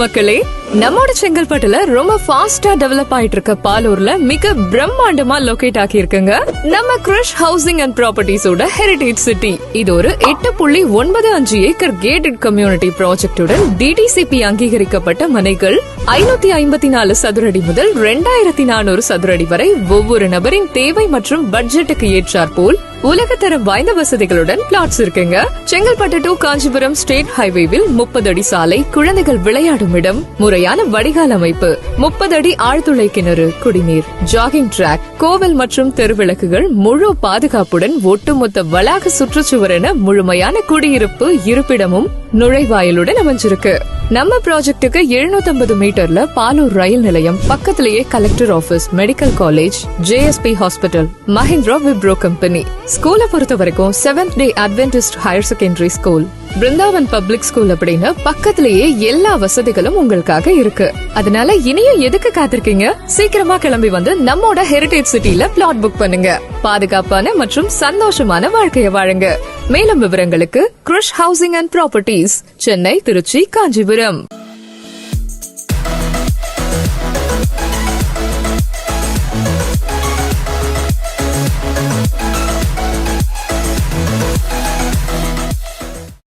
மக்களே, நம்மோட செங்கல்பட்டுல ரொம்ப ஃபாஸ்டா டெவலப் ஆயிட்டு இருக்க பாலூர்ல மிக பிரம்மாண்டமா லொகேட் ஆகி இருக்குங்க நம்ம கிருஷ் ஹவுசிங் அண்ட் ப்ராப்பர்ட்டிஸோட ஹெரிடேஜ் சிட்டி. இது ஒரு 8.95 ஏக்கர் கேட்டட் கம்யூனிட்டி ப்ராஜெக்டுடன் டிடிசிபி அங்கீகரிக்கப்பட்ட மனைகள் 554 சதுரடி முதல் 2400 சதுரடி வரை ஒவ்வொரு நபரின் தேவை மற்றும் பட்ஜெட்டுக்கு ஏற்றார் போல் உலகத்தரம் வாய்ந்த வசதிகளுடன் பிளாட்ஸ் இருக்குங்க. செங்கல்பட்டு டு காஞ்சிபுரம் ஸ்டேட் ஹைவேவில் 30 அடி சாலை, குழந்தைகள் விளையாடும் இடம், முறையான வடிகால் அமைப்பு, 30 அடி ஆழ்துளை கிணறு, குடிநீர், ஜாகிங் டிராக், கோவில் மற்றும் தெருவிளக்குகள், முழு பாதுகாப்புடன் ஒட்டுமொத்த வளாக சுற்றுச்சுவர் என முழுமையான குடியிருப்பு இருப்பிடமும் நுழைவாயிலுடன் அமைஞ்சிருக்கு. நம்ம ப்ராஜெக்டுக்கு 750 மீட்டர்ல பாலூர் ரயில் நிலையம், பக்கத்திலேயே collector office, medical college, JSP hospital, Mahindra Wipro company. ஸ்கூலை பொறுத்த வரைக்கும் seventh day Adventist higher secondary school, Brindavan public school அப்படின்னு பக்கத்திலேயே எல்லா வசதிகளும் உங்களுக்காக இருக்கு. அதனால இனியும் எதுக்கு காத்திருக்கீங்க? சீக்கிரமா கிளம்பி வந்து நம்மோட ஹெரிடேஜ் சிட்டில பிளாட் புக் பண்ணுங்க. பாதுகாப்பான மற்றும் சந்தோஷமான வாழ்க்கைய வாழுங்க. மேலும் விவரங்களுக்கு Krish housing and properties, Chennai, Trichy, Kanchipuram.